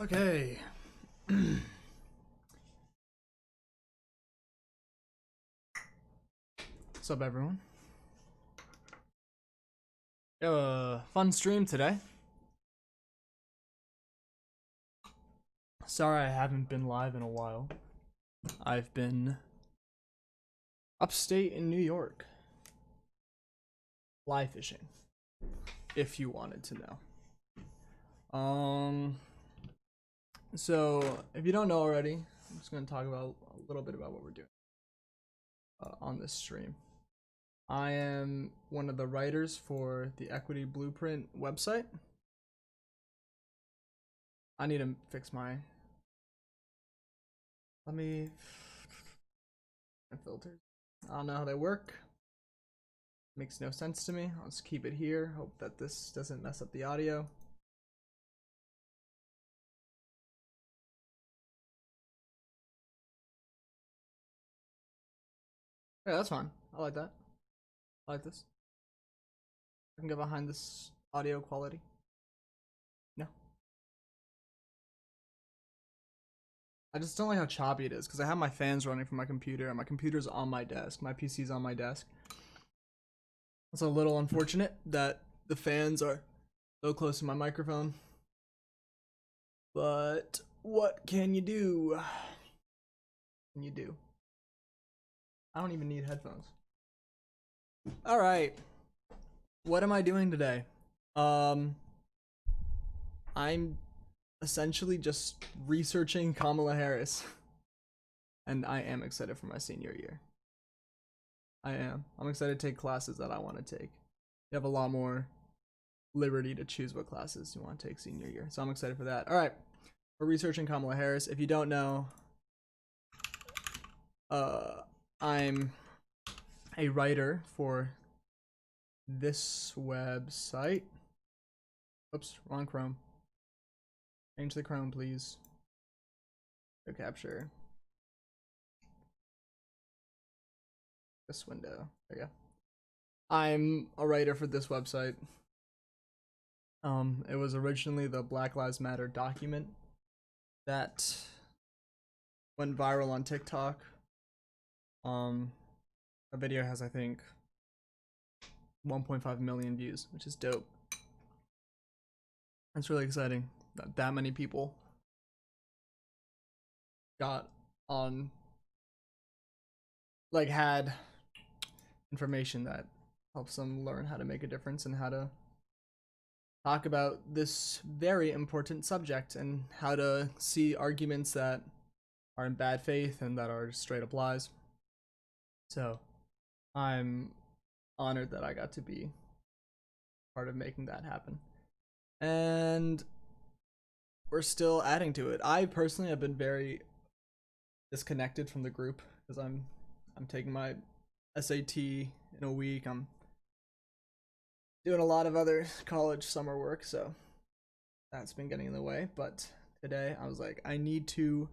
Okay. What's up, everyone? We have a fun stream today. Sorry I haven't been live in a while. I've been upstate in New York. Fly fishing, if you wanted to know. So if you don't know already, I'm just gonna talk about a little bit about what we're doing on this stream. I am one of the writers for the Equity Blueprint website. I need to fix my filters. I don't know how they work. Makes no sense to me. I'll just keep it here. Hope that this doesn't mess up the audio. Yeah, that's fine. I like that. I like this. I can get behind this audio quality. No. I just don't like how choppy it is because I have my fans running from my computer and my computer's on my desk. My PC's on my desk. It's a little unfortunate that the fans are so close to my microphone. But what can you do? What can you do? I don't even need headphones. All right. What am I doing today? I'm essentially just researching Kamala Harris. And I am excited for my senior year. I am. I'm excited to take classes that I want to take. You have a lot more liberty to choose what classes you want to take senior year. So I'm excited for that. All right. We're researching Kamala Harris. If you don't know, I'm a writer for this website. Oops, wrong Chrome. Change the Chrome, please. Go capture this window. There you go. I'm a writer for this website. It was originally the Black Lives Matter document that went viral on TikTok. A video has, I think, 1.5 million views, which is dope. It's really exciting that that many people got on, like, had information that helps them learn how to make a difference and how to talk about this very important subject and how to see arguments that are in bad faith and that are straight up lies. So I'm honored that I got to be part of making that happen. And we're still adding to it. I personally have been very disconnected from the group because I'm taking my SAT in a week. I'm doing a lot of other college summer work, so that's been getting in the way. But today I was like, I need to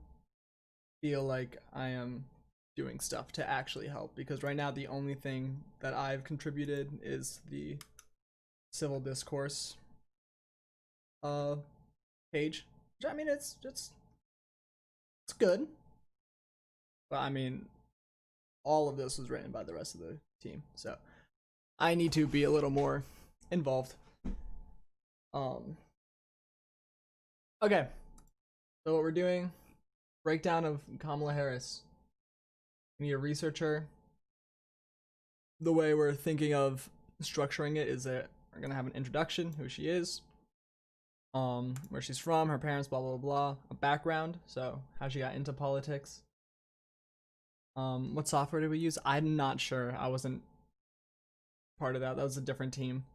feel like I am doing stuff to actually help, because right now the only thing that I've contributed is the civil discourse page, which, I mean, it's good, but I mean, all of this was written by the rest of the team, so I need to be a little more involved. Okay, so what we're doing, breakdown of Kamala Harris. We need to research her. The way we're thinking of structuring it is that we're gonna have an introduction, who she is, where she's from, her parents, blah blah blah, a background, so how she got into politics. What software did we use? I'm not sure. I wasn't part of that. That was a different team.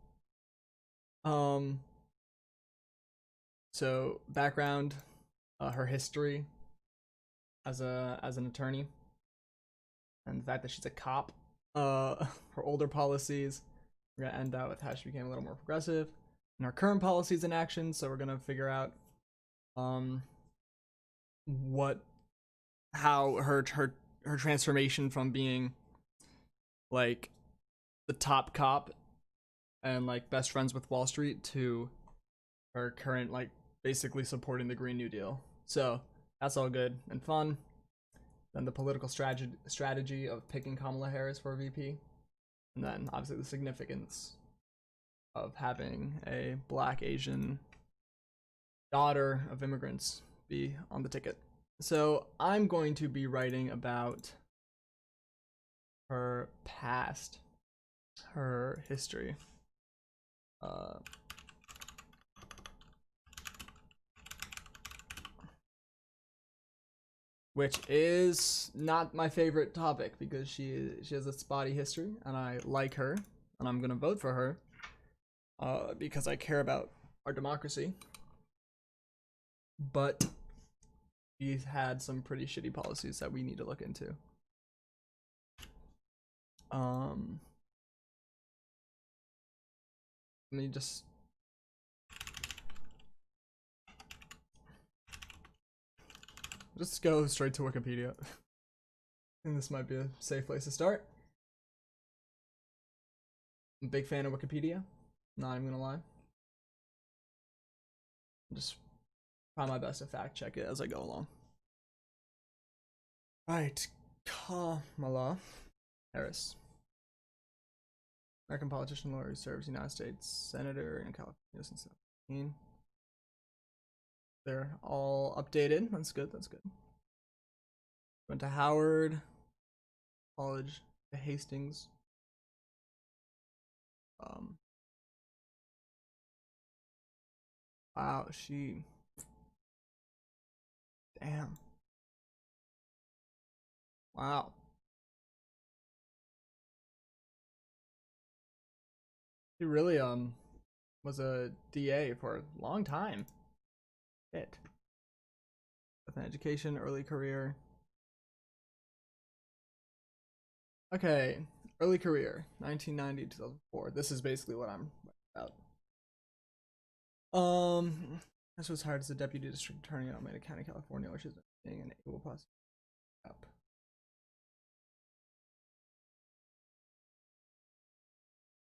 So background, her history as an attorney, and the fact that she's a cop. Her older policies. We're gonna end out with how she became a little more progressive, and her current policies and actions. So we're gonna figure out how her transformation from being like the top cop and like best friends with Wall Street to her current like basically supporting the Green New Deal. So that's all good and fun. Then the political strategy of picking Kamala Harris for VP, and then obviously the significance of having a Black Asian daughter of immigrants be on the ticket. So I'm going to be writing about her past, her history. Which is not my favorite topic because she has a spotty history, and I like her, and I'm gonna vote for her because I care about our democracy. But she's had some pretty shitty policies that we need to look into. Let me just go straight to Wikipedia. I think this might be a safe place to start. I'm a big fan of Wikipedia. Not even gonna lie. Just try my best to fact check it as I go along. Right, Kamala Harris, American politician, lawyer who serves United States Senator in California since 2017. They're all updated. That's good. That's good. Went to Howard College, to Hastings. Wow, damn. Wow. She really was a DA for a long time. Shit. With an education, early career. Okay, early career, 1990 to 2004. This is basically what I'm about. This was hired as a deputy district attorney in Alameda County, California, which is being an able prosecutor.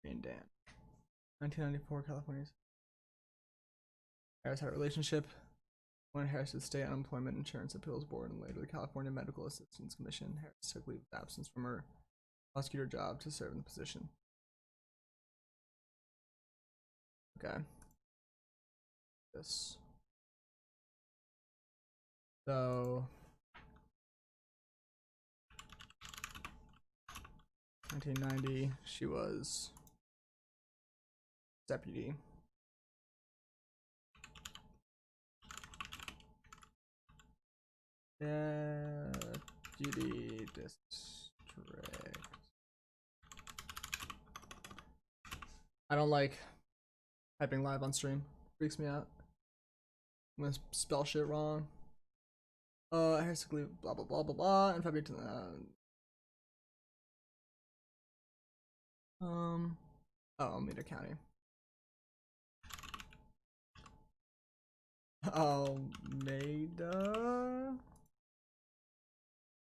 And Dan. 1994, California. Harris had a relationship. When Harris to the State Unemployment Insurance Appeals Board and later the California Medical Assistance Commission, Harris took leave of absence from her prosecutor job to serve in the position. Okay. This. So 1990, she was deputy. Deputy district. I don't like typing live on stream. Freaks me out. I'm gonna spell shit wrong. Harris took leave, blah blah blah blah blah, in February. Alameda County.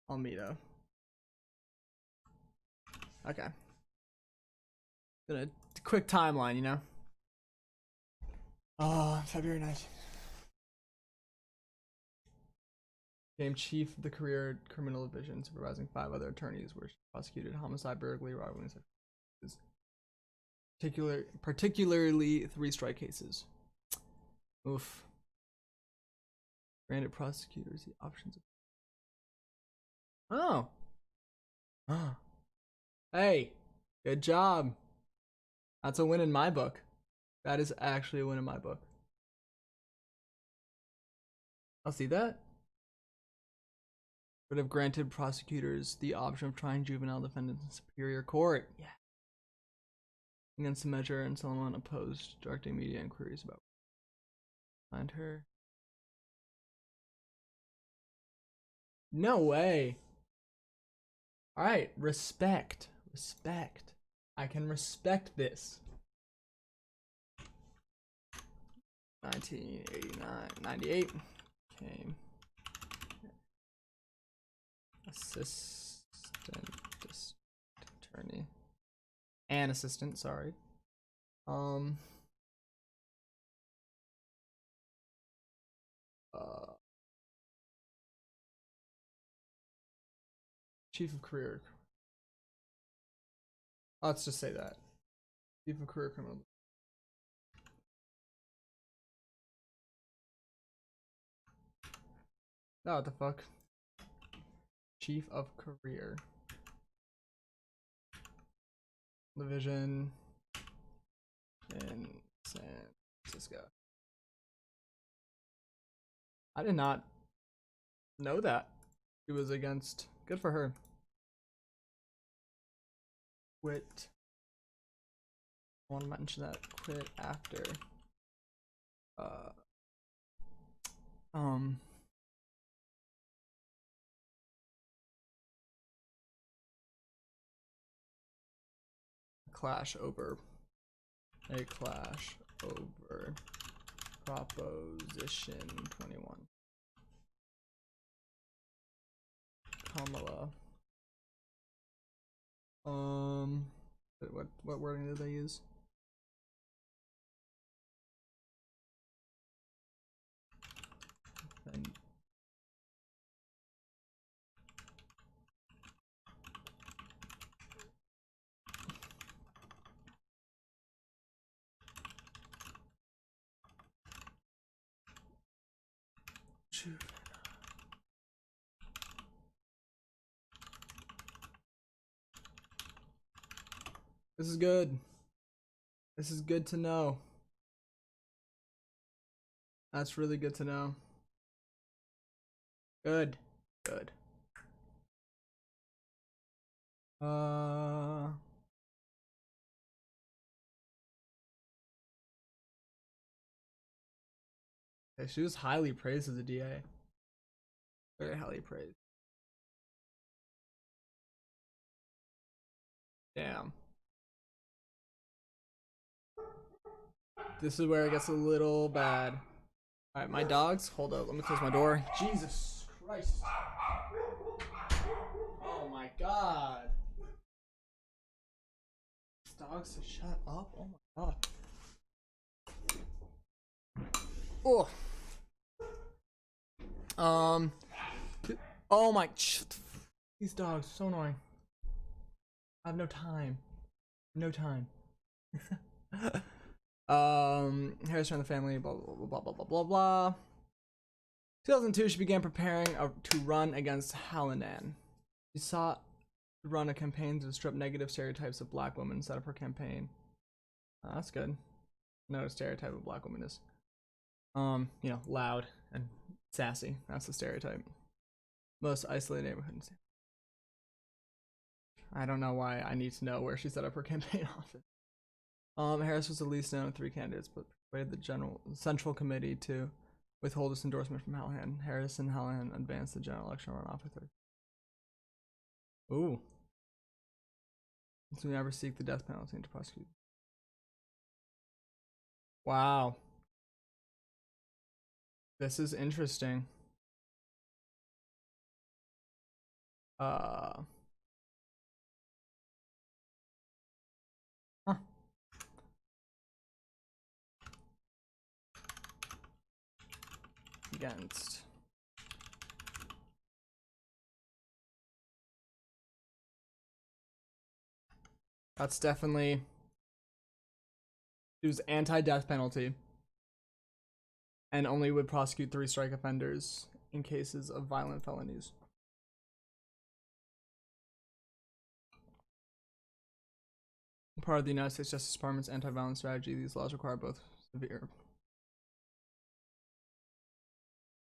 Almeida. Okay. Gonna quick timeline, you know. February 19th. Became chief of the career criminal division, supervising 5 other attorneys, where she prosecuted homicide, burglary, robbery, particularly 3 strike cases. Oof. Granted prosecutors the options of. Oh. Hey, good job. That's a win in my book. That is actually a win in my book. I'll see that. Would have granted prosecutors the option of trying juvenile defendants in superior court. Yeah. Against the measure, and someone opposed directing media inquiries about find her. No way. All right, respect. I can respect this. 1989, 98 came assistant attorney and assistant. Sorry. Chief of career. Let's just say that. Chief of career criminal. Oh, what the fuck? Chief of career. Division in San Francisco. I did not know that she was against. Good for her. Quit. I want to mention that. Quit after. Clash over. A clash over Proposition 21. Kamala. What wording did they use? And this is good. This is good to know. That's really good to know. Good. Good. Okay, she was highly praised as a DA. Very highly praised. Damn. This is where it gets a little bad. Alright, my dogs. Hold up, let me close my door. Jesus Christ. Oh my god. These dogs shut up. Oh my god. Oh. Oh my. These dogs, so annoying. I have no time. No time. Harris ran the family, blah, blah, blah, blah, blah, blah, blah. 2002, she began preparing to run against Hallinan. She sought to run a campaign to disrupt negative stereotypes of black women, set up her campaign. That's good. No stereotype of black women is, you know, loud and sassy. That's the stereotype. Most isolated neighborhoods. I don't know why I need to know where she set up her campaign office. Harris was the least known of three candidates, but persuaded the Central Committee to withhold its endorsement from Hallinan. Harris and Hallinan advanced the general election runoff with her. Ooh. So we never seek the death penalty to prosecute. Wow. This is interesting. Huh. Against. That's definitely. It was anti-death penalty. And only would prosecute 3 strike offenders in cases of violent felonies. Part of the United States Justice Department's anti-violence strategy, these laws require both severe.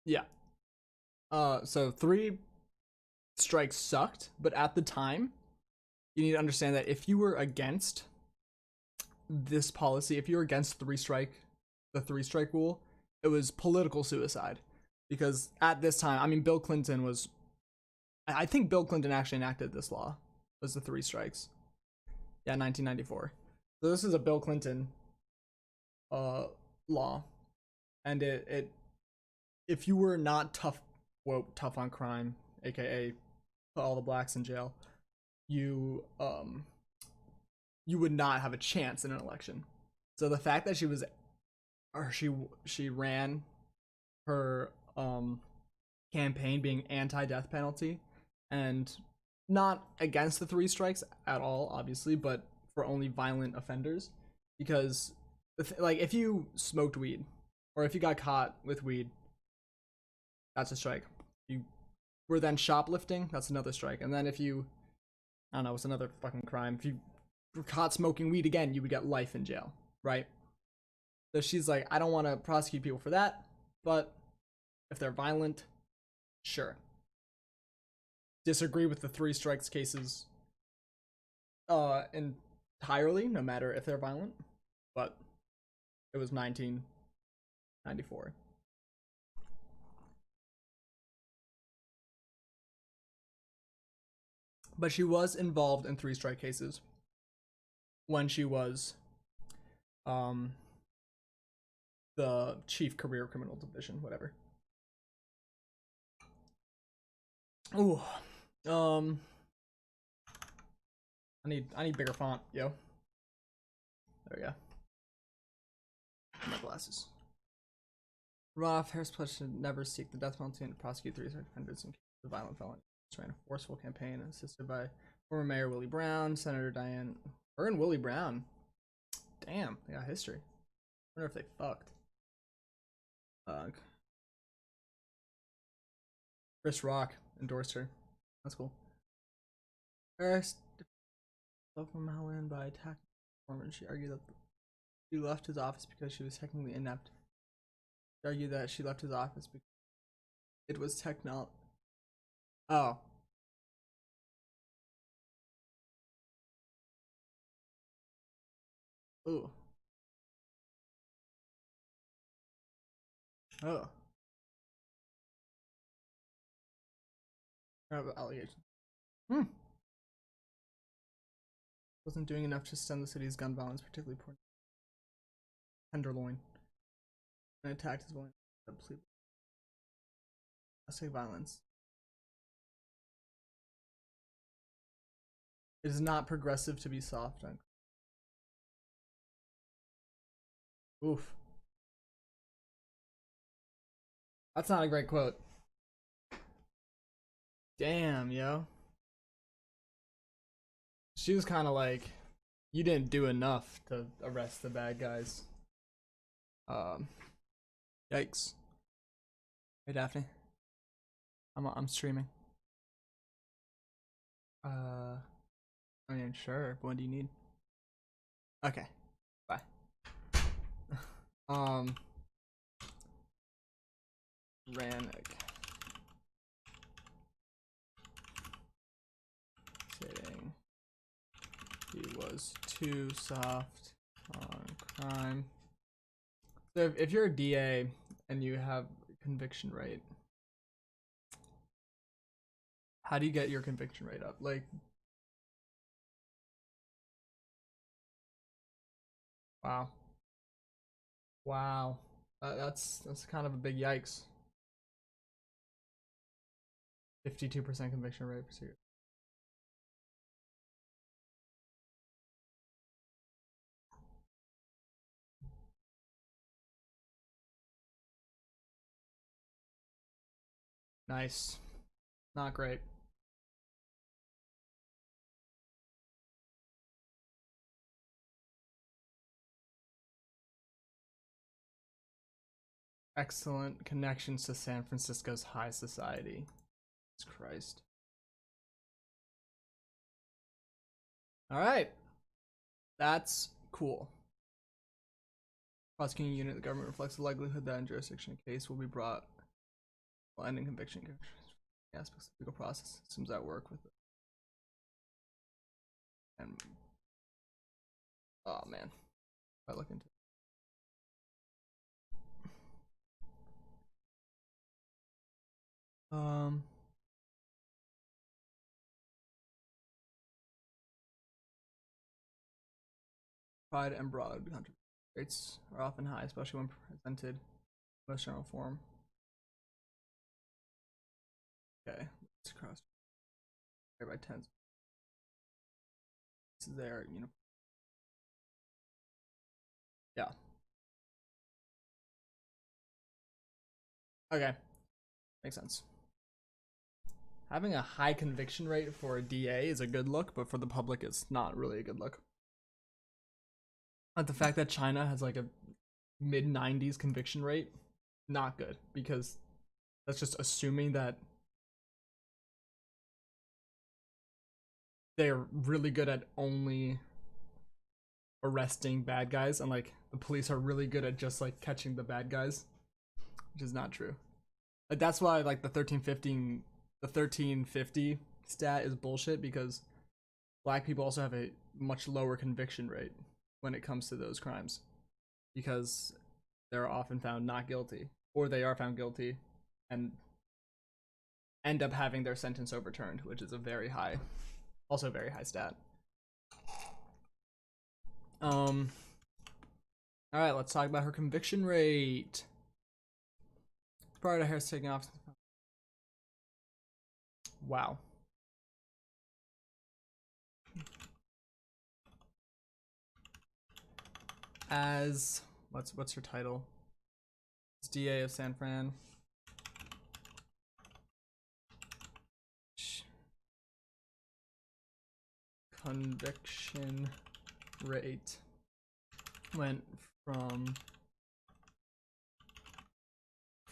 Yeah. So 3 strikes sucked, but at the time, you need to understand that if you were against this policy, if you were against the 3 strike rule, it was political suicide. Because at this time, I mean, Bill Clinton was, I think Bill Clinton actually enacted this law, was the 3 strikes. Yeah, 1994. So this is a Bill Clinton law. And it if you were not tough on crime, aka put all the blacks in jail, you would not have a chance in an election. So the fact that she ran her campaign being anti-death penalty and not against the 3 strikes at all, obviously, but for only violent offenders, because like if you smoked weed or if you got caught with weed, that's a strike. You were then shoplifting, that's another strike. And then if you, I don't know, it's another fucking crime. If you were caught smoking weed again, you would get life in jail, right? So she's like, I don't want to prosecute people for that, but if they're violent, sure. Disagree with the 3 strikes cases entirely, no matter if they're violent, but it was 1994. But she was involved in 3 strike cases when she was um the chief career criminal division, whatever. Ooh. I need bigger font, yo. There we go. My glasses. Roth Harris pledged to never seek the death penalty and to prosecute 3 offenders in cases of violent felony. She ran a forceful campaign assisted by former Mayor Willie Brown, Senator Diane. Her and Willie Brown. Damn, they got history. I wonder if they fucked. Chris Rock endorsed her. That's cool. Harris from Howland by attacking performance. She argued that she left his office because she was technically inept. She argued that she left his office because it was technology. Oh. Ooh. Oh. Allegation. Wasn't doing enough to stem the city's gun violence, particularly poor Tenderloin, and attacked his willing to plead domestic violence. It is not progressive to be soft. Oof. That's not a great quote. Damn, yo. She was kind of like, you didn't do enough to arrest the bad guys. Yikes. Hey, Daphne. I'm streaming. I mean, sure. What do you need? Okay. Bye. Rannick. Saying he was too soft on crime. So if you're a DA and you have conviction rate, how do you get your conviction rate up? Like, wow, wow, that's kind of a big yikes. 52% conviction rate. Nice. Not great. Excellent connections to San Francisco's high society. Jesus Christ. All right. That's cool. Prosecuting unit of the government reflects the likelihood that in jurisdiction a case will be brought while ending conviction aspects of the legal process systems that work with it. And oh man, I look into it. Pride and broad country rates are often high, especially when presented in most general form. Okay, let's cross by tens. This is their uniform. Yeah. Okay, makes sense. having a high conviction rate for a DA is a good look, but for the public, it's not really a good look. But the fact that China has like a mid 90s conviction rate, not good, because that's just assuming that they're really good at only arresting bad guys, and like the police are really good at just like catching the bad guys, which is not true. Like that's why like the 1350 stat is bullshit, because black people also have a much lower conviction rate when it comes to those crimes, because they're often found not guilty, or they are found guilty and end up having their sentence overturned, which is a very high, also very high stat. All right, let's talk about her conviction rate. Prior to Harris taking off. Wow. As what's her title? It's DA of San Fran. Conviction rate went from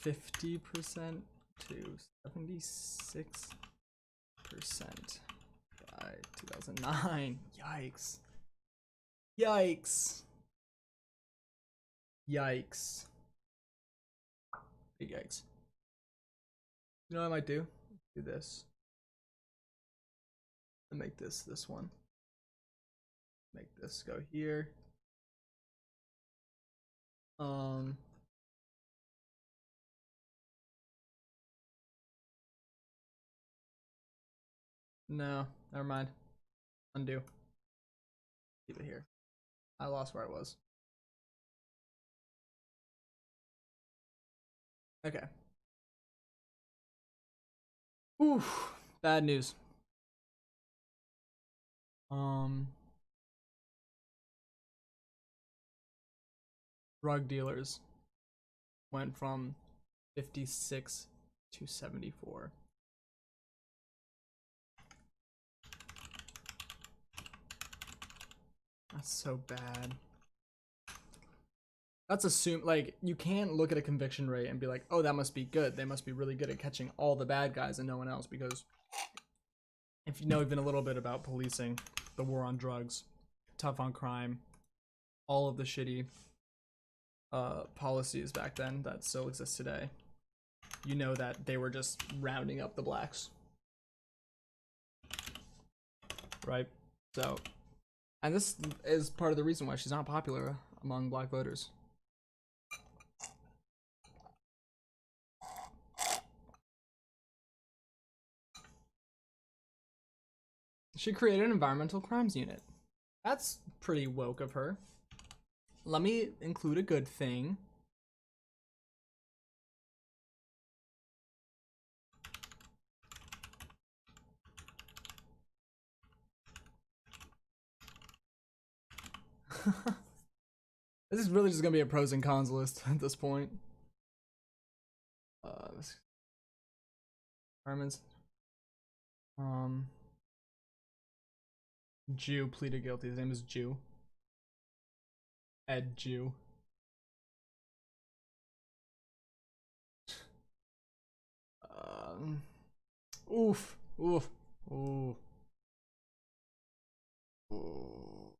50% to 76% by 2009. Yikes. Yikes. Yikes. Big yikes. You know what I might do? Do this. And make this one. Make this go here. No, never mind. Undo. Keep it here. I lost where I was. Okay. Oof. Bad news. Drug dealers went from 56 to 74. That's so bad. That's assume, like, you can't look at a conviction rate and be like, oh, that must be good. They must be really good at catching all the bad guys and no one else, because if you know even a little bit about policing, the war on drugs, tough on crime, all of the shitty policies back then that still exist today, you know that they were just rounding up the blacks, right? So, and this is part of the reason why she's not popular among black voters. She created an environmental crimes unit. That's pretty woke of her. Let me include a good thing. This is really just gonna be a pros and cons list at this point. Requirements. Jew pleaded guilty. His name is Jew. Ed Jew. Oof. Oof. Ooh. Ooh.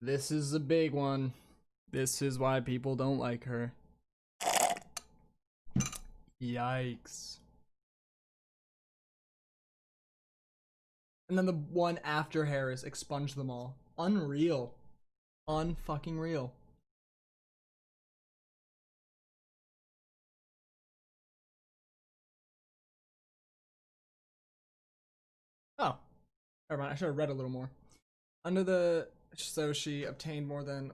This is a big one. This is why people don't like her. Yikes. And then the one after Harris expunged them all. Unreal. Unfucking real. Oh. Never mind. I should have read a little more. Under the... So she obtained more than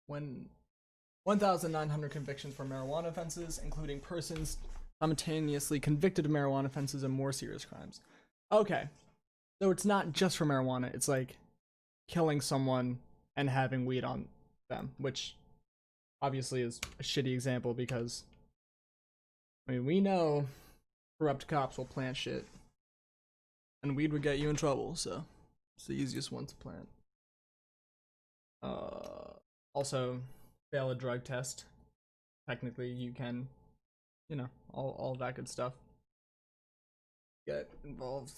1,900 convictions for marijuana offenses, including persons simultaneously convicted of marijuana offenses and more serious crimes. Okay. So it's not just for marijuana. It's like killing someone and having weed on them, which obviously is a shitty example because, I mean, we know corrupt cops will plant shit, and weed would get you in trouble, so it's the easiest one to plant. Also, fail a drug test. Technically, you can, you know, all that good stuff. Get involved.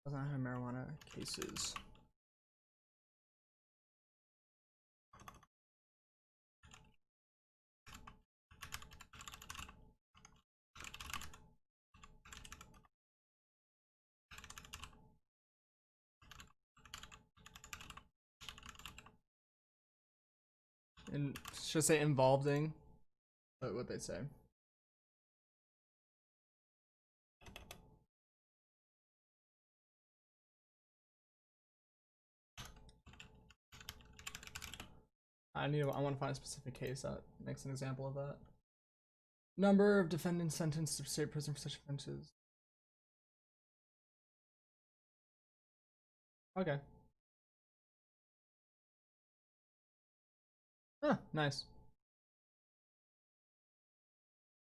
Doesn't have marijuana cases. And should say involving, but what they say. I want to find a specific case that makes an example of that. Number of defendants sentenced to state prison for such offenses. Okay. Huh, nice.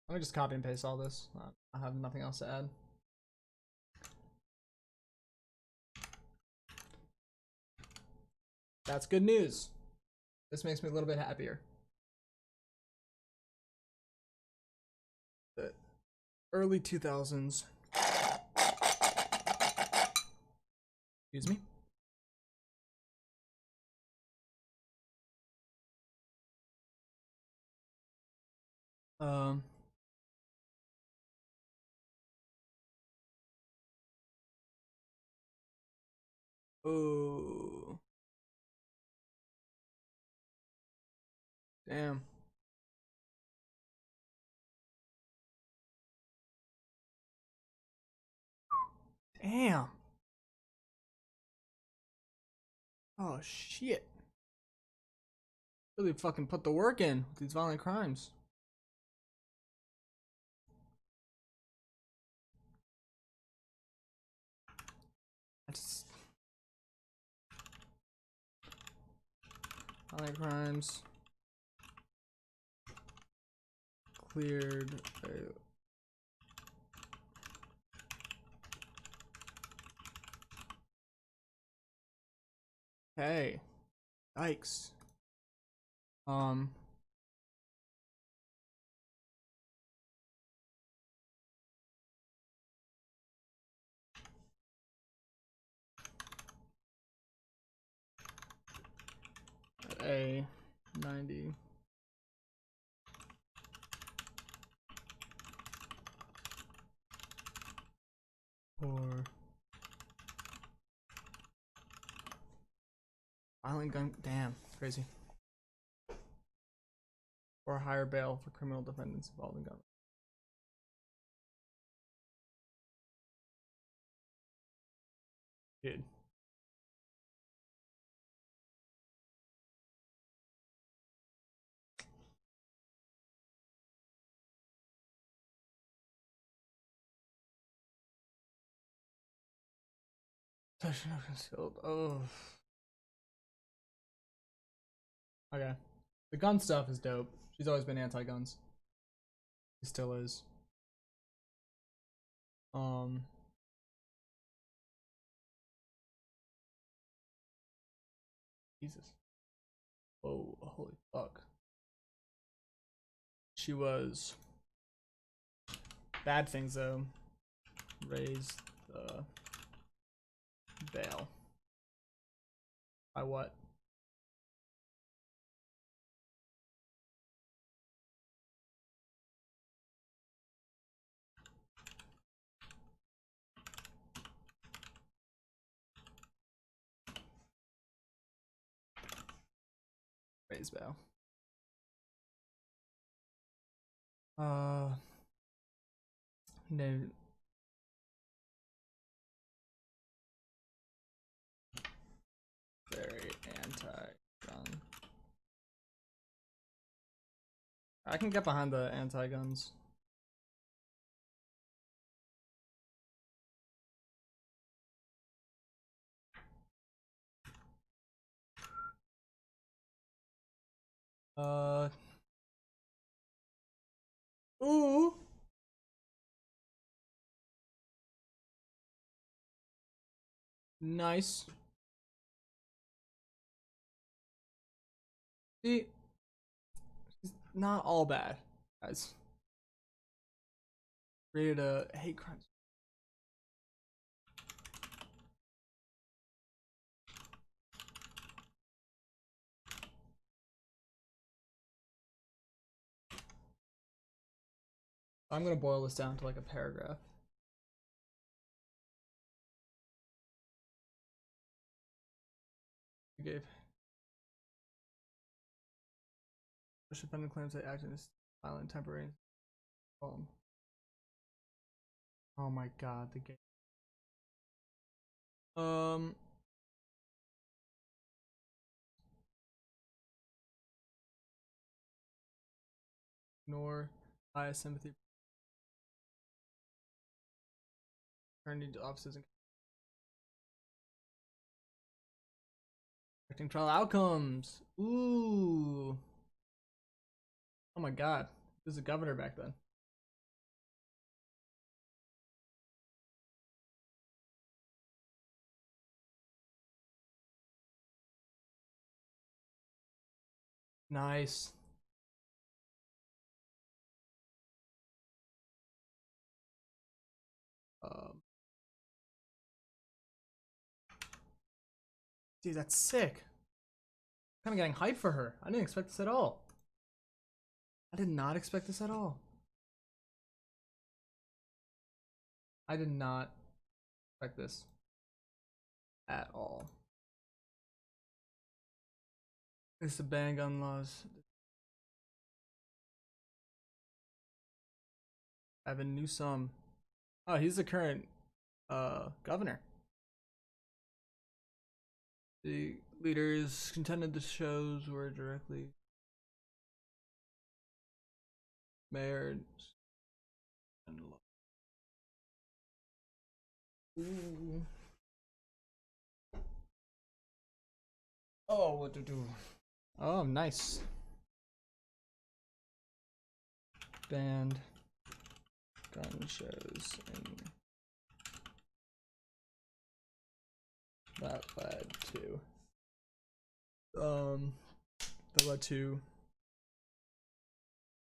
Let me just copy and paste all this. I have nothing else to add. That's good news. This makes me a little bit happier. The early 2000s. Excuse me. Um. Oh. Damn. Damn. Oh shit. Really fucking put the work in with these violent crimes. That's violent crimes cleared. Hey, yikes. Um. A 90. Or violent gun. Damn, crazy. Or higher bail for criminal defendants involved in gun. Dude. Possession of concealed. Oh. Okay. The gun stuff is dope. She's always been anti-guns. She still is. Um. Jesus. Oh, holy fuck. She was. Bad things though. Raise the bail. By what? Raise bail. No. Very anti-gun. I can get behind the anti-guns. Uh. Ooh. Nice. See, it's not all bad, guys. Created a hate crime. I'm gonna boil this down to like a paragraph. You gave defendant claims they acted in this violent temporary. Oh my god, the game. Um. Ignore bias, sympathy, turning to offices and affecting trial outcomes. Ooh. Oh my god. He was a governor back then. Nice. Um, Dude, that's sick. I'm kind of getting hyped for her. I didn't expect this at all. I did not expect this at all. I did not expect this at all. It's the ban gun laws. Evan Newsom. Oh, he's the current governor. The leaders contended the shows were directly mayor and ooh. Oh, what to do? Oh, nice. Banned gun shows and that led to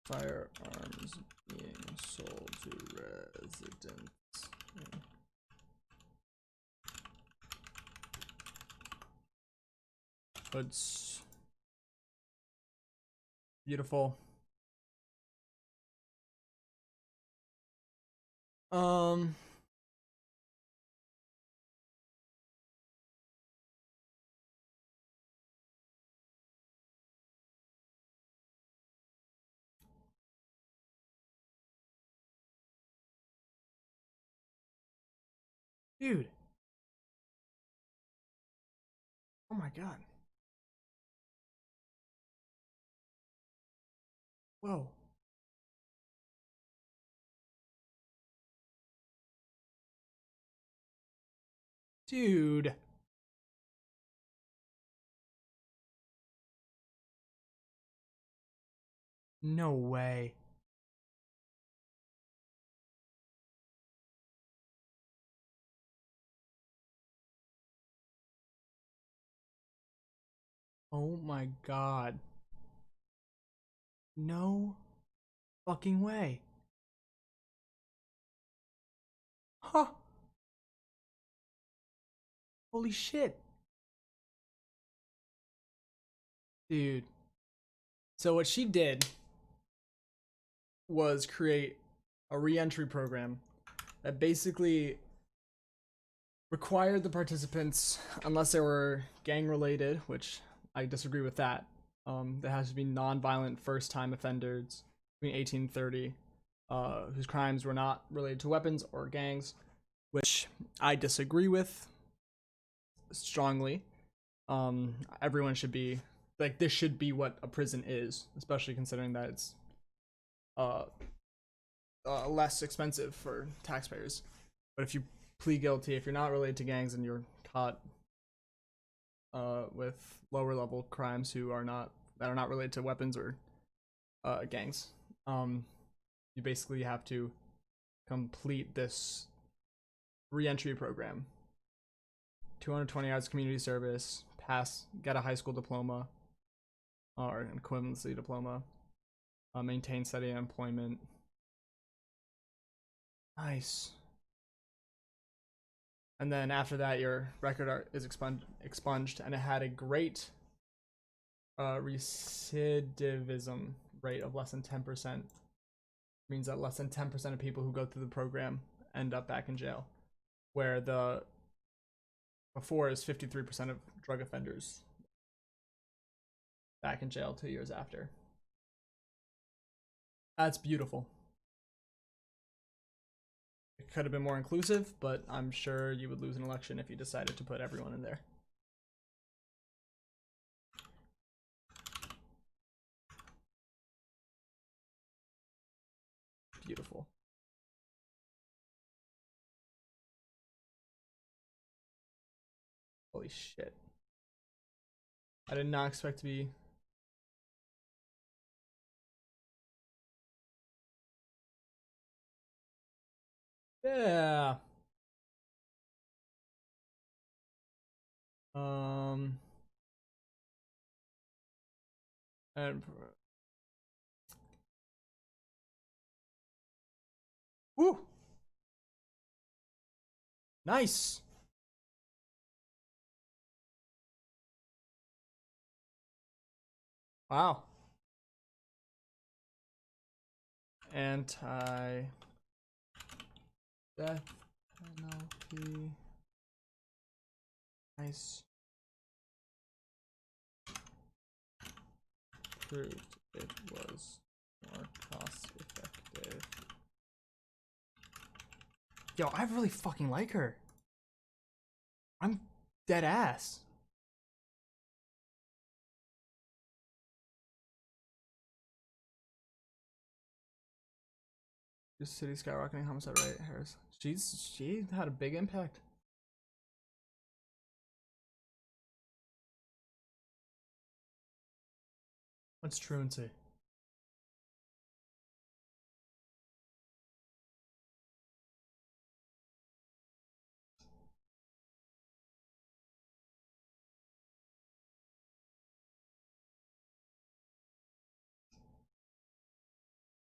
firearms being sold to residents. Hoods. Beautiful. Dude. Oh my god. Whoa. Dude. No way. Oh my god. No fucking way. Huh. Holy shit. Dude. So what she did was create a re-entry program that basically required the participants, unless they were gang related, which I disagree with that. There has to be non-violent first-time offenders between 18 and 30, whose crimes were not related to weapons or gangs, which I disagree with strongly. Everyone should be like, this should be what a prison is, especially considering that it's uh, less expensive for taxpayers. But if you plead guilty, if you're not related to gangs and you're caught with lower level crimes who are not that are not related to weapons or gangs. You basically have to complete this re-entry program. 220 hours community service, get a high school diploma or an equivalency diploma, maintain steady employment. Nice. And then after that, your record is expunged, and it had a great recidivism rate of less than 10%. Means that less than 10% of people who go through the program end up back in jail, where the before is 53% of drug offenders back in jail 2 years after. That's beautiful. It could have been more inclusive, but I'm sure you would lose an election if you decided to put everyone in there. Beautiful. Holy shit. I did not expect to be... Yeah. And... Woo! Nice! Wow. Anti-death penalty. Nice. Proved it was more cost effective. Yo, I really fucking like her. I'm dead ass. This city skyrocketing homicide rate. Harris. She had a big impact. What's truancy?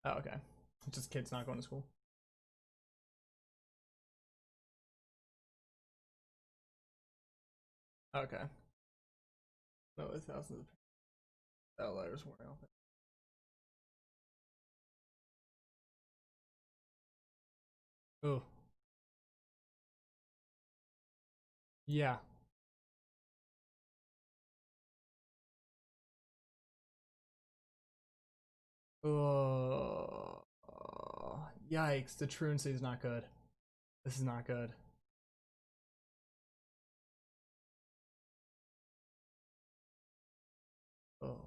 Oh, okay. Just kids not going to school. Okay. No, thousands of outliers wearing off. Oh. Yeah. Oh. Yikes. The truancy is not good. This is not good. Oh.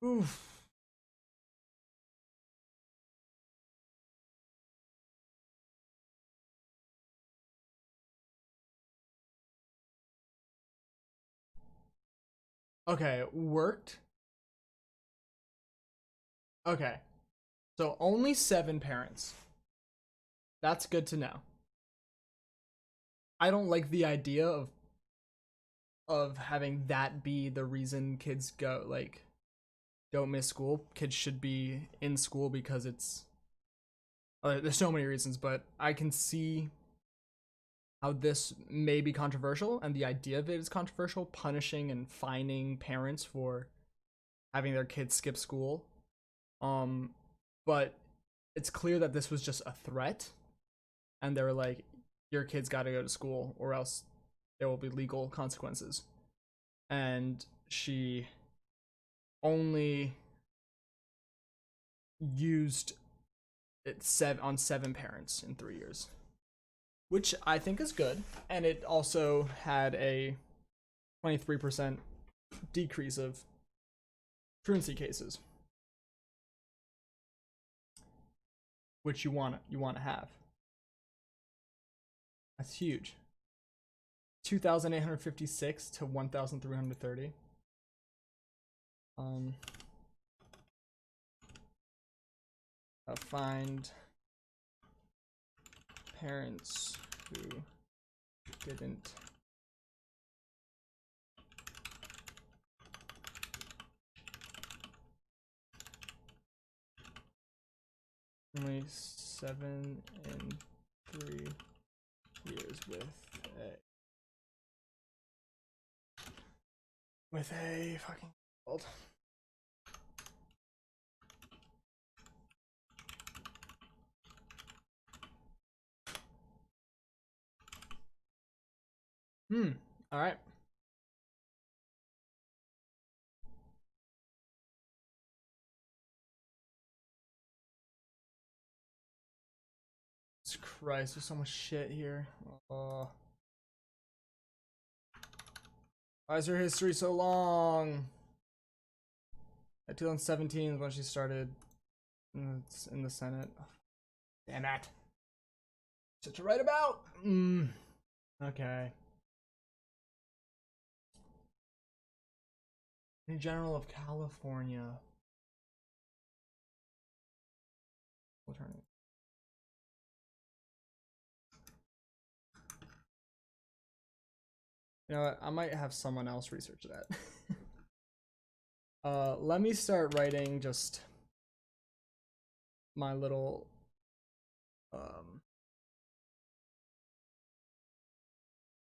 Oof. Okay, worked. Okay. So only 7 parents. That's good to know. I don't like the idea of having that be the reason kids go like don't miss school. Kids should be in school because it's there's so many reasons, but I can see how this may be controversial, and the idea of it is controversial, punishing and fining parents for having their kids skip school. Um but it's clear that this was just a threat, and they were like, your kids got to go to school or else there will be legal consequences. And she only used it on 7 parents in 3 years, which I think is good. And it also had a 23% decrease of truancy cases, which you want to have. That's huge. 2,856 to 1,330. Find parents who didn't only 7 and 3 years with a fucking old. All right. Jesus Christ, there's so much shit here. Why is her history so long? 2017 is when she started in the Senate. Damn it. Shit to write about. Okay. Attorney General of California. Attorney. You know what? I might have someone else research that. Let me start writing just my little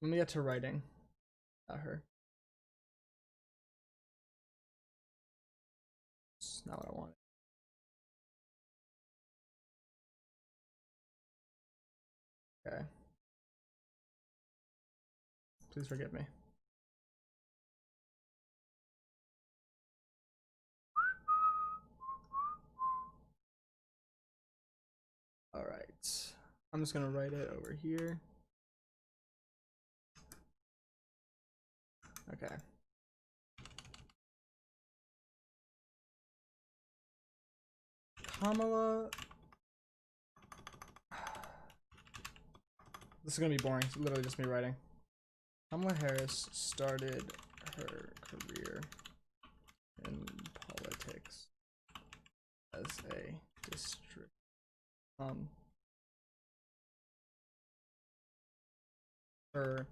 let me get to writing about her. It's not what I wanted. Okay. Please forgive me. All right. I'm just gonna write it over here. Okay. Kamala. This is gonna be boring. It's literally just me writing. Kamala Harris started her career in politics as a district. Her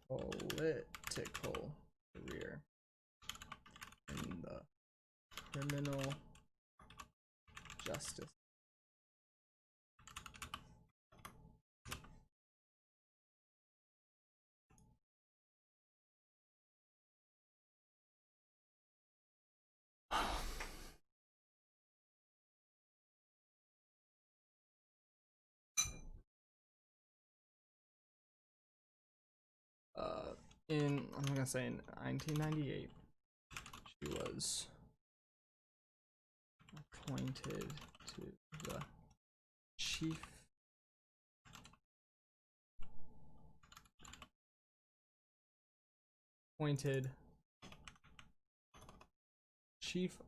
political career in the criminal justice. I'm gonna say in 1998, she was appointed to the chief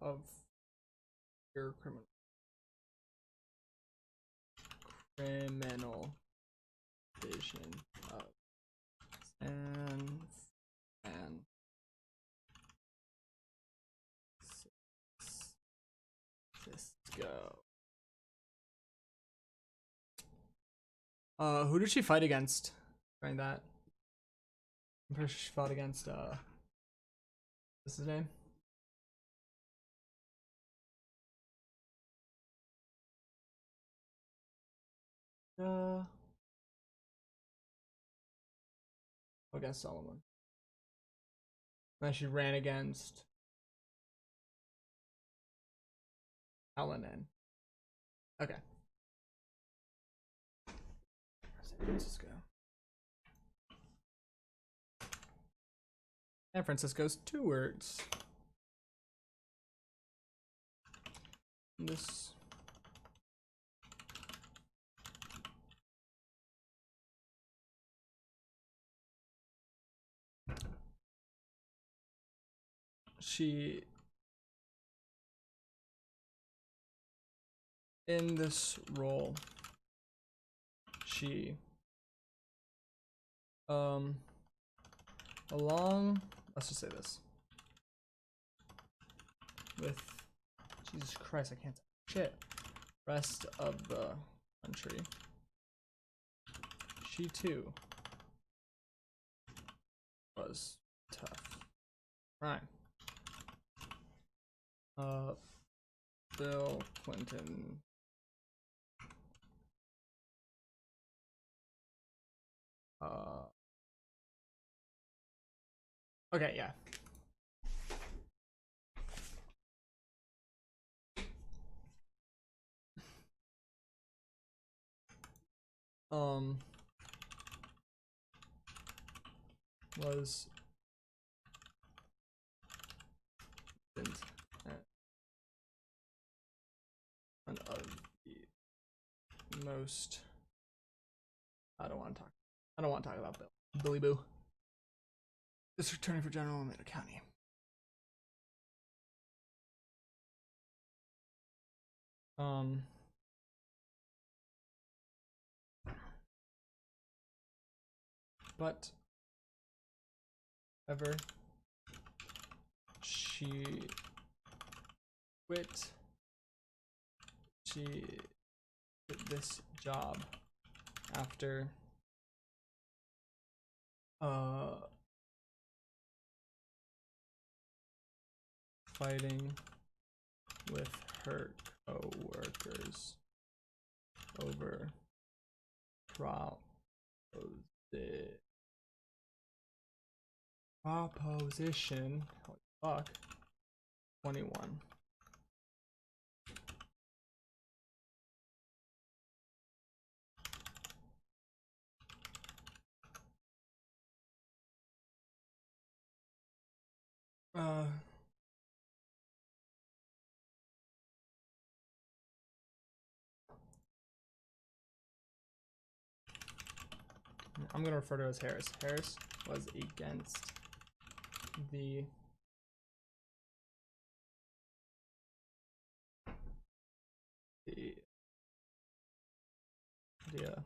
of your criminal division of San Francisco. Who did she fight against during that? I'm pretty sure she fought against what's his name? Against Solomon. Then she ran against Alanin. Okay. San Francisco. San Francisco's 2 words. This she in this role she along, let's just say this, with, Jesus Christ, I can't, shit, rest of the country, she too was tough. Right. Bill Clinton okay, yeah. Was one of the most, I don't want to talk about Billy Boo. District Attorney for General Alameda County. But ever she quit this job after fighting with her co-workers over proposition, holy fuck, 21. I'm gonna refer to it as Harris. Harris was against the idea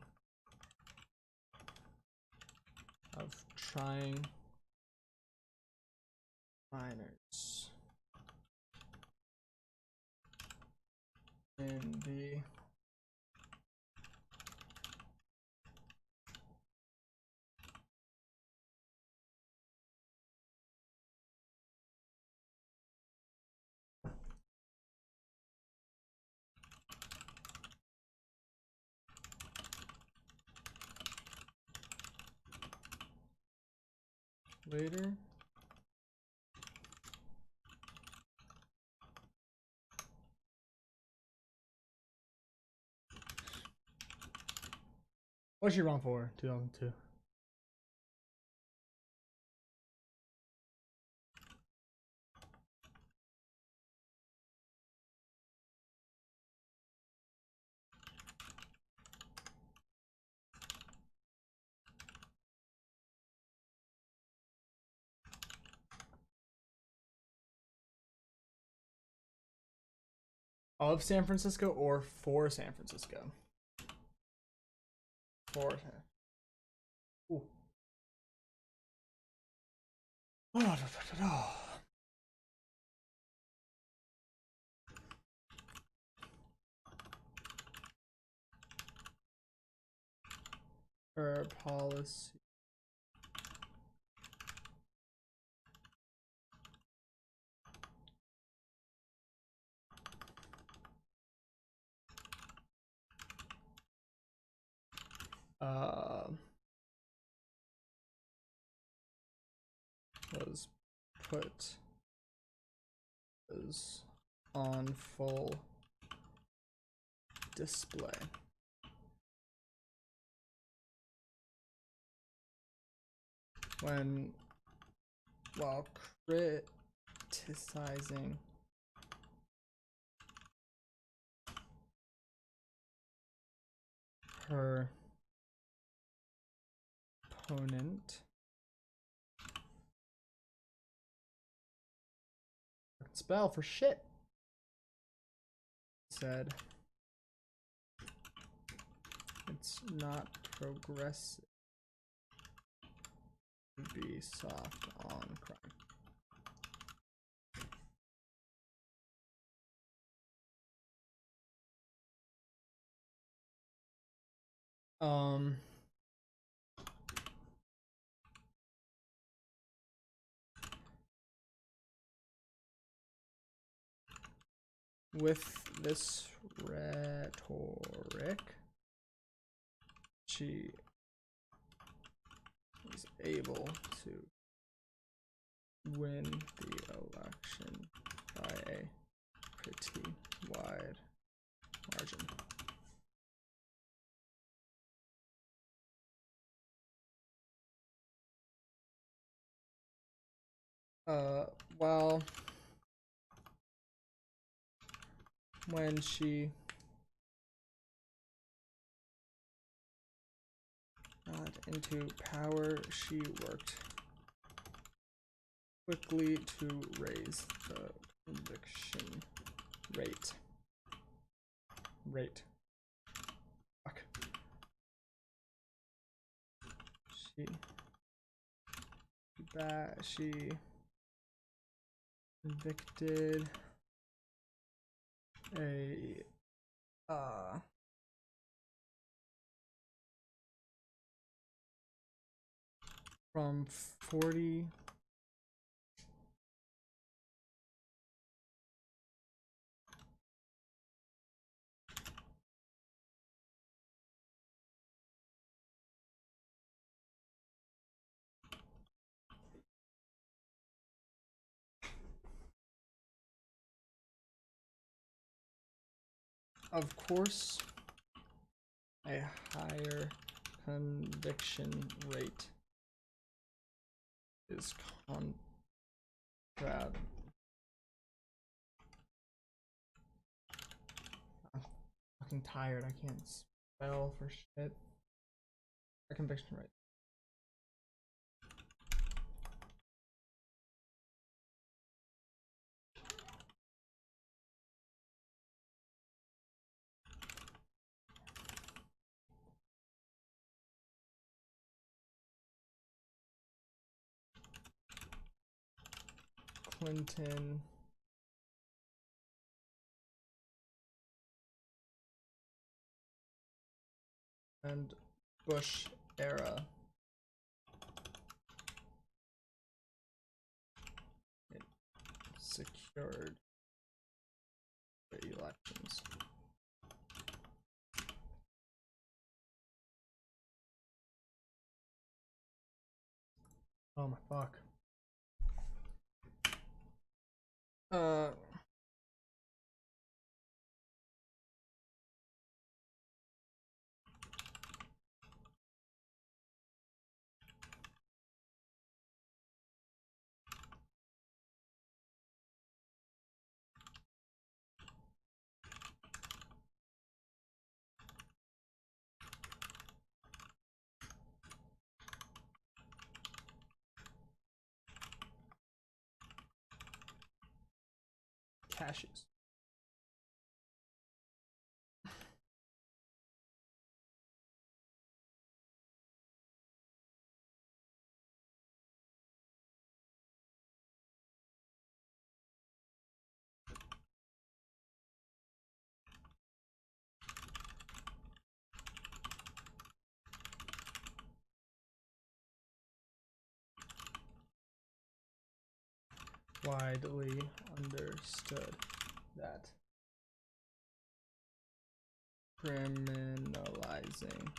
of trying minors in the later what's she wrong for? 2002. Of San Francisco or for San Francisco? For Ooh. Her policy was put on full display while criticizing her opponent. Spell for shit. Said it's not progressive be soft on crime. With this rhetoric, she is able to win the election by a pretty wide margin. Well, when she got into power, she worked quickly to raise the conviction rate. Fuck. She convicted a from 40 of course, a higher conviction rate is I'm fucking tired. I can't spell for shit. A conviction rate. Clinton and Bush era. It secured the elections. Oh my fuck. Cashews. Widely understood that criminalizing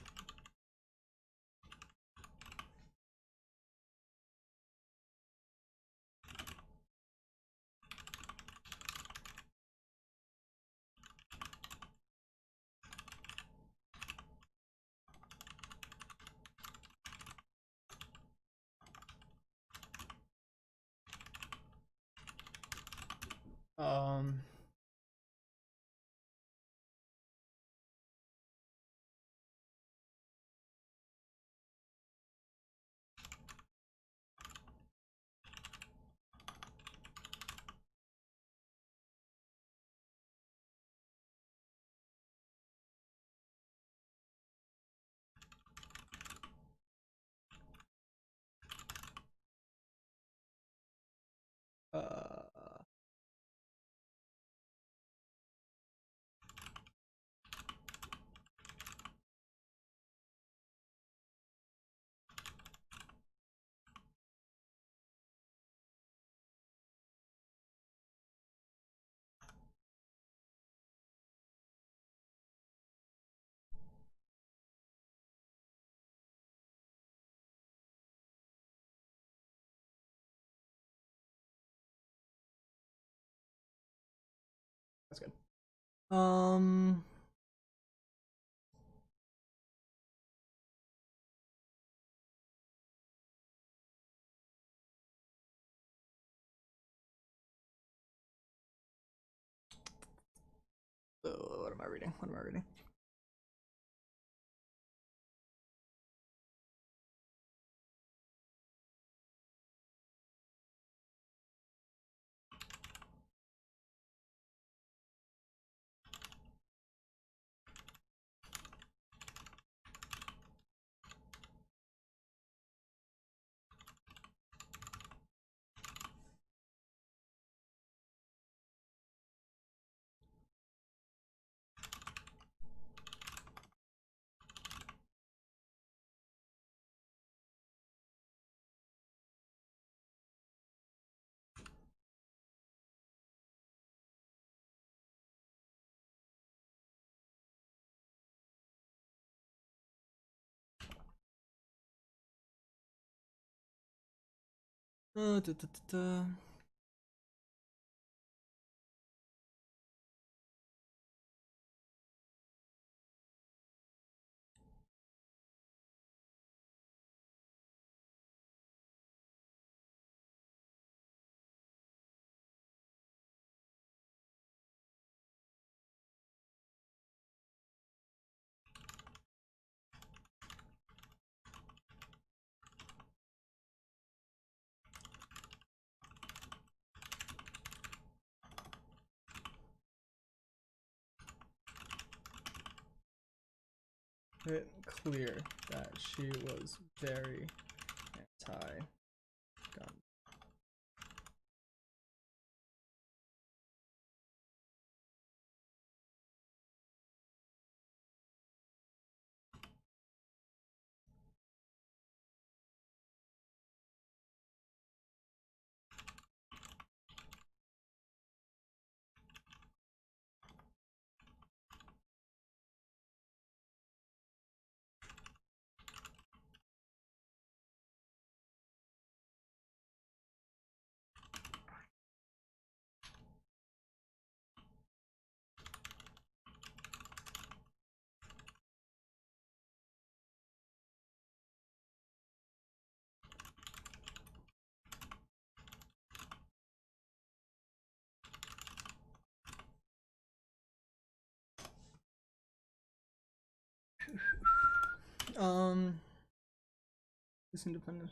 Um. What am I reading? What am I reading? Da, da, da, da. It clear that she was very anti-gun. It's independent.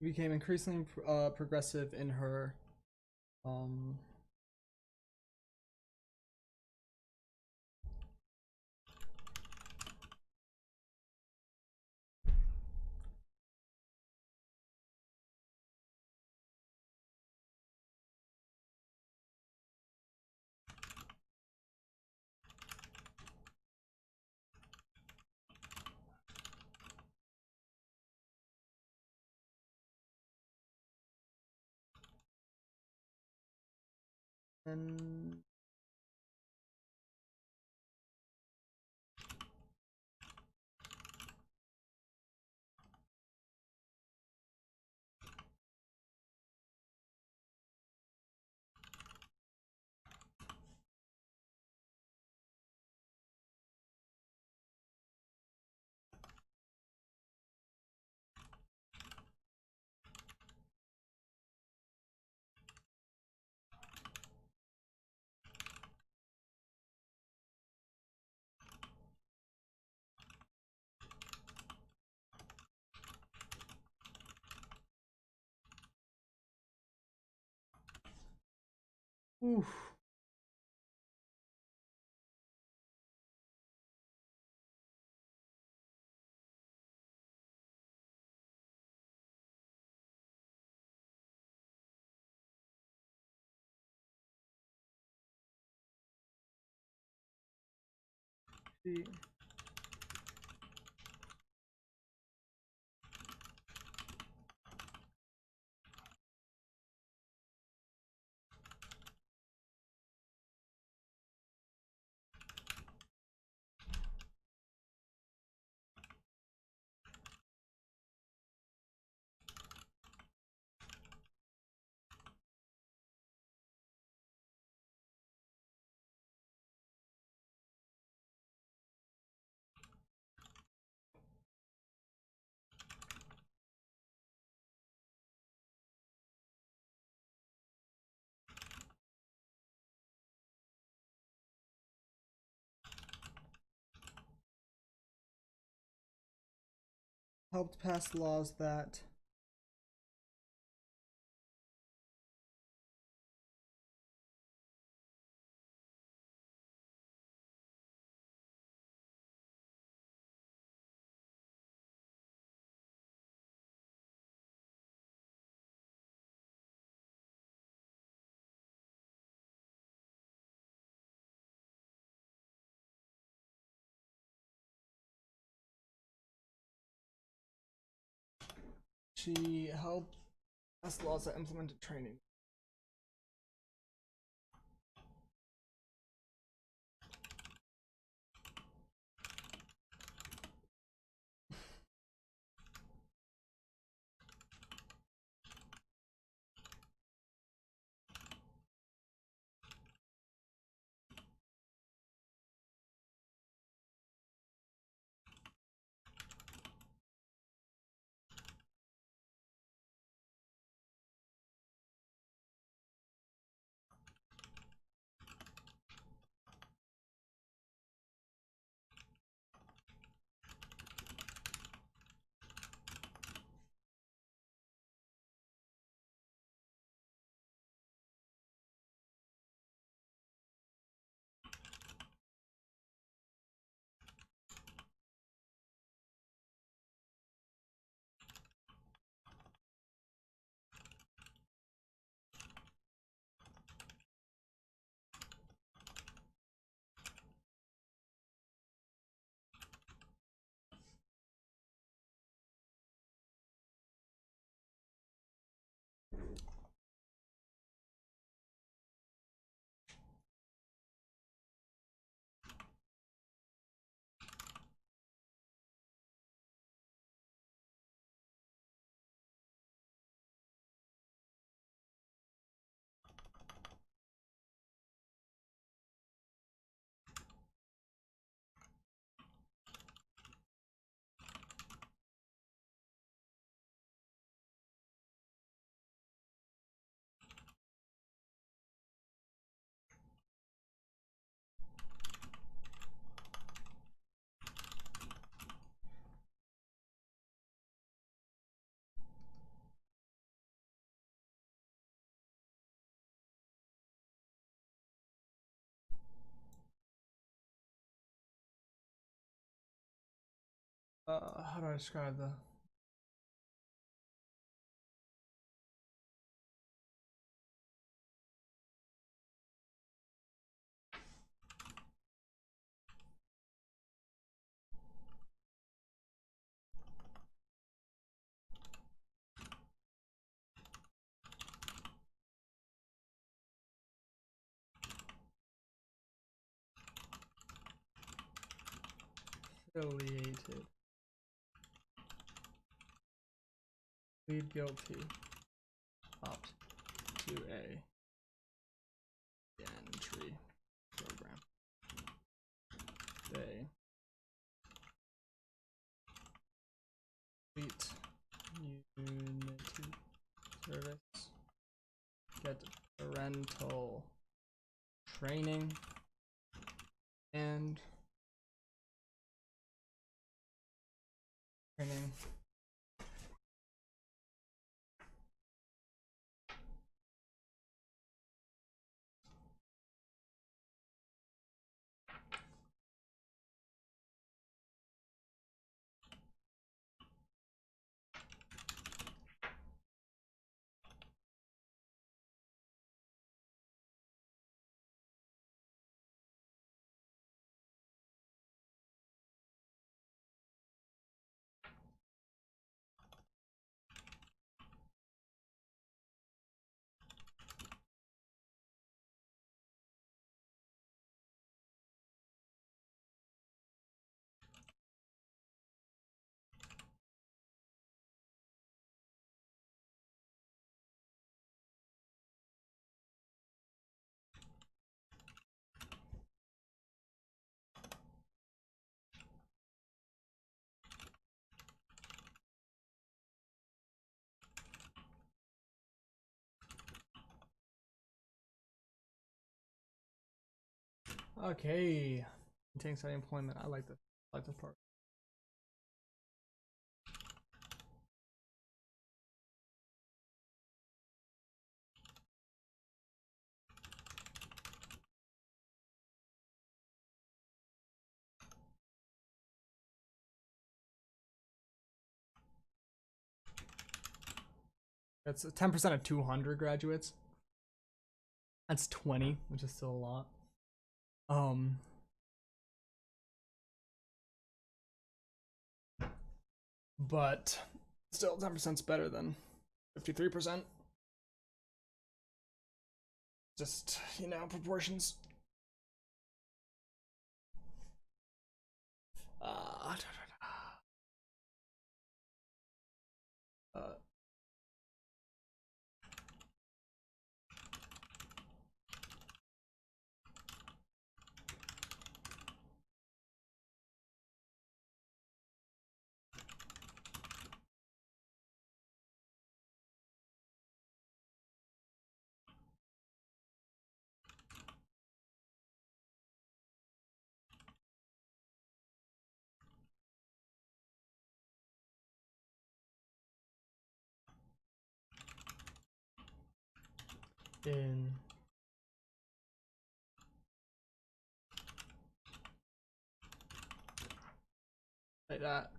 Became increasingly progressive in her um and Oof. She helped pass laws that she helped pass laws that implemented training. How do I describe the affiliated, plead guilty, opt to a entry program. They complete Unity service, get parental training, and training Okay. Maintaining steady employment. I like this. I like this part. That's 10% of 200 graduates. That's 20, which is still a lot. But still 10% is better than 53%. Just, proportions. Uh, uh, in like that.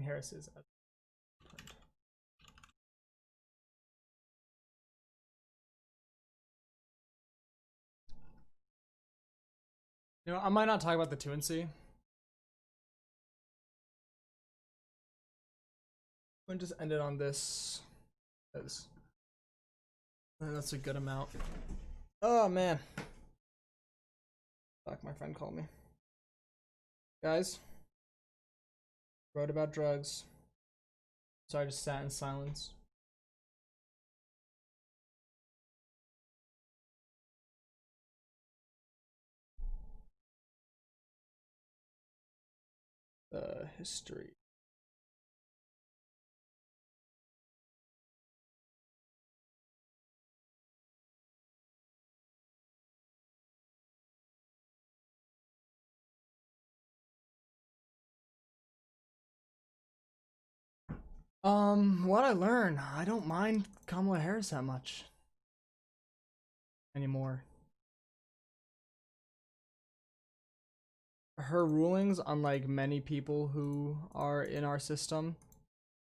Harris is I might not talk about the 2 and C. I'm gonna just end it on this, because that's a good amount. Oh man. Fuck, my friend called me. Guys, wrote about drugs. So I just sat in silence. History. What I learned, I don't mind Kamala Harris that much anymore. Her rulings, unlike many people who are in our system,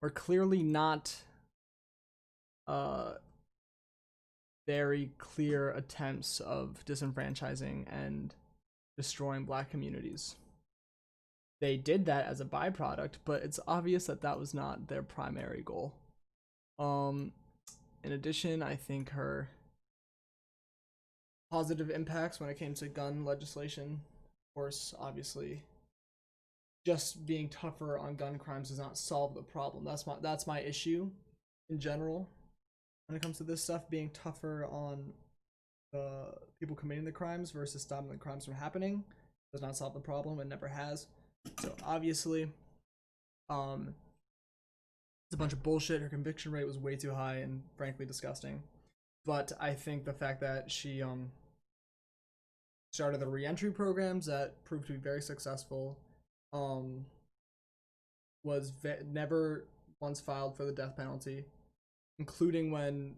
were clearly not very clear attempts of disenfranchising and destroying black communities. They did that as a byproduct, but it's obvious that that was not their primary goal. In addition, I think her positive impacts when it came to gun legislation, of course, obviously, just being tougher on gun crimes does not solve the problem. That's my issue in general when it comes to this stuff. Being tougher on the people committing the crimes versus stopping the crimes from happening does not solve the problem. It never has. So obviously, it's a bunch of bullshit. Her conviction rate was way too high and frankly disgusting. But I think the fact that she started the reentry programs that proved to be very successful, was never once filed for the death penalty, including when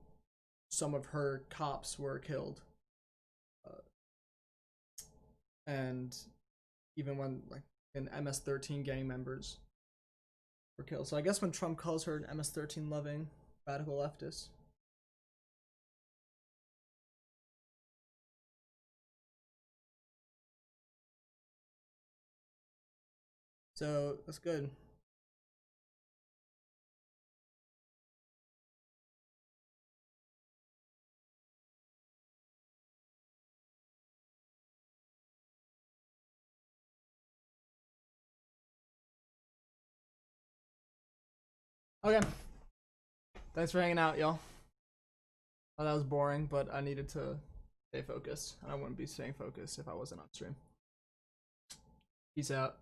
some of her cops were killed, uh, and even when like an MS-13 gang members were killed. So I guess when Trump calls her an MS-13 loving radical leftist. So that's good. Okay. Thanks for hanging out, y'all. Oh, that was boring, but I needed to stay focused. And I wouldn't be staying focused if I wasn't on stream. Peace out.